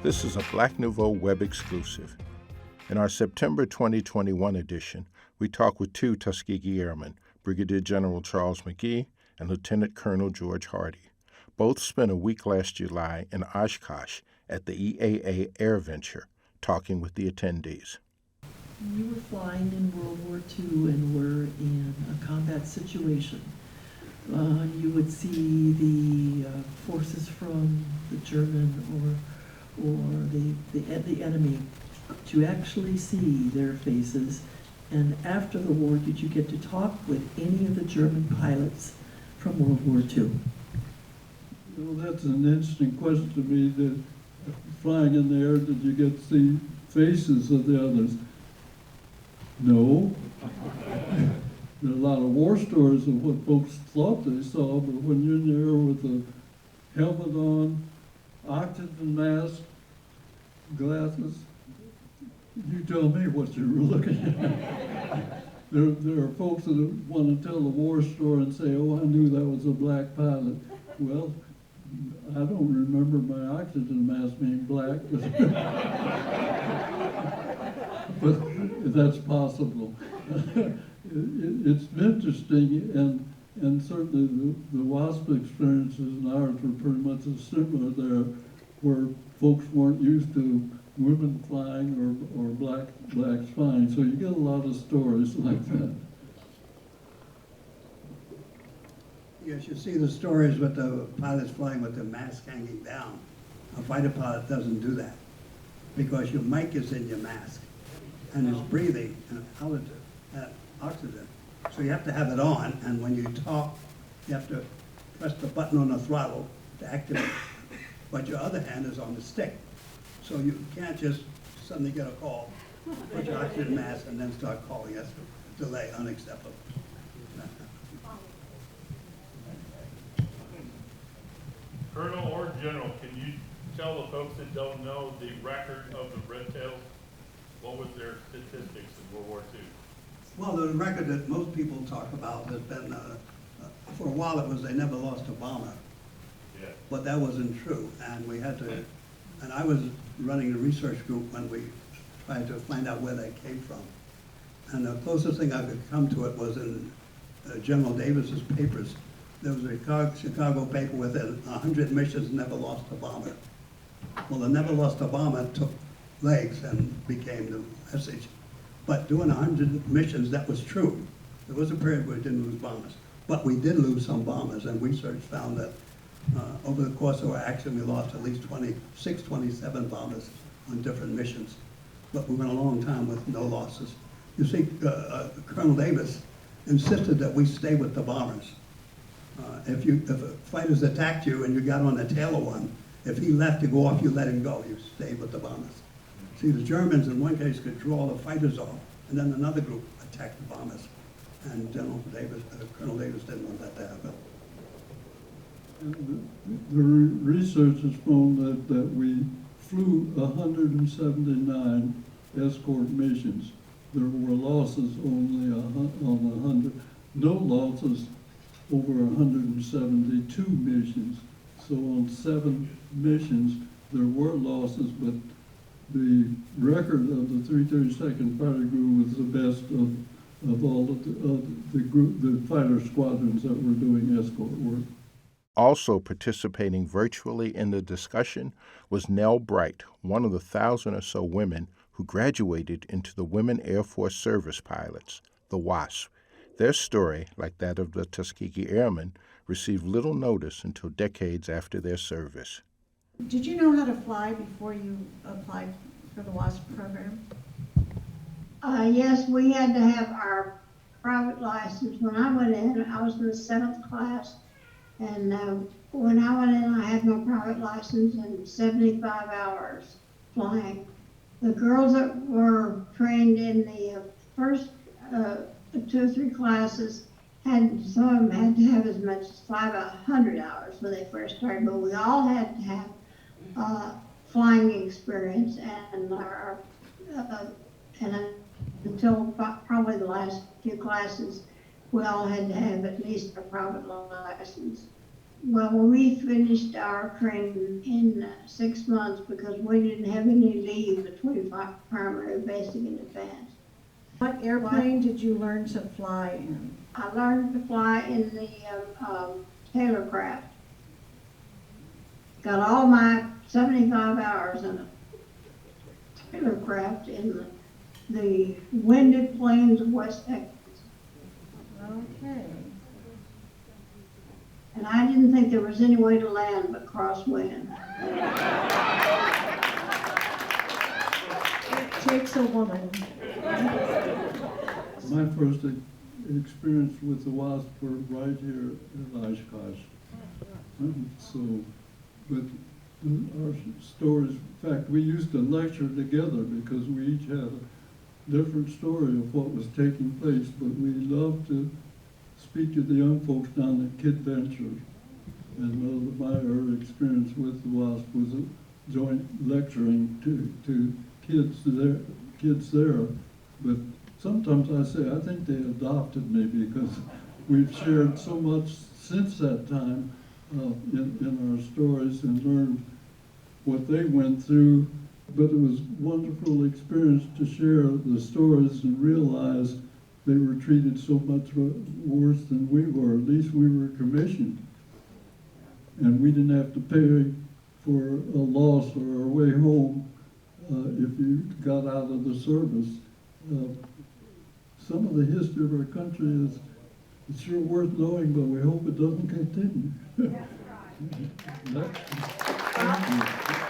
This is a Black Nouveau web exclusive. In our September 2021 edition, we talk with two Tuskegee Airmen, Brigadier General Charles McGee and Lieutenant Colonel George Hardy. Both spent a week last July in Oshkosh at the EAA Air Venture, talking with the attendees. You were flying in World War II and were in a combat situation. You would see the forces from the German or the enemy. To actually see their faces. And after the war, did you get to talk with any of the German pilots from World War II? Well, that's an interesting question to me. That flying in the air, did you get to see faces of the others? No. There are a lot of war stories of what folks thought they saw, but when you're in the air with a helmet on, oxygen mask, glasses, you tell me what you were looking at. There are folks that want to tell the war story and say, oh, I knew that was a black pilot. Well, I don't remember my oxygen mask being black, but that's possible. It's interesting, and certainly the WASP experiences and ours were pretty much similar there, where folks weren't used to women flying or blacks flying. So you get a lot of stories like that. Yes, you see the stories with the pilots flying with the mask hanging down. A fighter pilot doesn't do that because your mic is in your mask and it's breathing oxygen. So you have to have it on, and when you talk, you have to press the button on the throttle to activate. But your other hand is on the stick. So you can't just suddenly get a call, put your oxygen mask, and then start calling. That's a delay, unacceptable. Colonel or General, can you tell the folks that don't know the record of the Red Tails? What was their statistics in World War II? Well, the record that most people talk about has been, for a while it was they never lost a bomber. Yeah. But that wasn't true, and we had to, and I was running a research group when we tried to find out where they came from. And the closest thing I could come to it was in General Davis's papers. There was a Chicago paper with 100 missions never lost a bomber. Well, the never lost a bomber took legs and became the message. But doing 100 missions, that was true. There was a period where we didn't lose bombers. But we did lose some bombers, and research found that over the course of our action, we lost at least 26, 27 bombers on different missions. But we went a long time with no losses. You see, Colonel Davis insisted that we stay with the bombers. If fighters attacked you and you got on the tail of one, if he left to go off, you let him go. You stayed with the bombers. See, the Germans in one case could draw the fighters off, and then another group attacked the bombers. And Colonel Davis didn't want that to happen. The research has found that we flew 179 escort missions. There were losses only on 100, no losses over 172 missions. So on 7 missions, there were losses, but the record of the 332nd Fighter Group was the best of all of the fighter squadrons that were doing escort work. Also participating virtually in the discussion was Nell Bright, one of the 1,000 or so women who graduated into the Women Air Force Service Pilots, the WASP. Their story, like that of the Tuskegee Airmen, received little notice until decades after their service. Did you know how to fly before you applied for the WASP program? Yes, we had to have our private license. When I went in, I was in the 7th class, and when I went in, I had my private license and 75 hours flying. The girls that were trained in the first 2 or 3 classes, some of them had to have as much as 500 hours when they first started, but we all had to have flying experience, and until probably the last few classes, we all had to have at least a private license. Well, we finished our training in 6 months because we didn't have any leave between primary, basic, and advanced. What airplane did you learn to fly in? I learned to fly in the Taylor craft. Got all my 75 hours in a Taylor craft in the winded plains of West Texas. Okay. And I didn't think there was any way to land but crosswind. It takes a woman. My first experience with the WASP were right here at Oshkosh. But our stories, in fact, we used to lecture together because we each had a different story of what was taking place, but we loved to speak to the young folks down at Kid Ventures. And my early experience with the WASP was a joint lecturing to kids there. But sometimes I say, I think they adopted me because we've shared so much since that time in our stories and learned what they went through. But it was a wonderful experience to share the stories and realize they were treated so much worse than we were. At least we were commissioned. And we didn't have to pay for a loss or our way home if you got out of the service. Some of the history of our country is it's sure worth knowing, but we hope it doesn't continue. That's right. Thank you.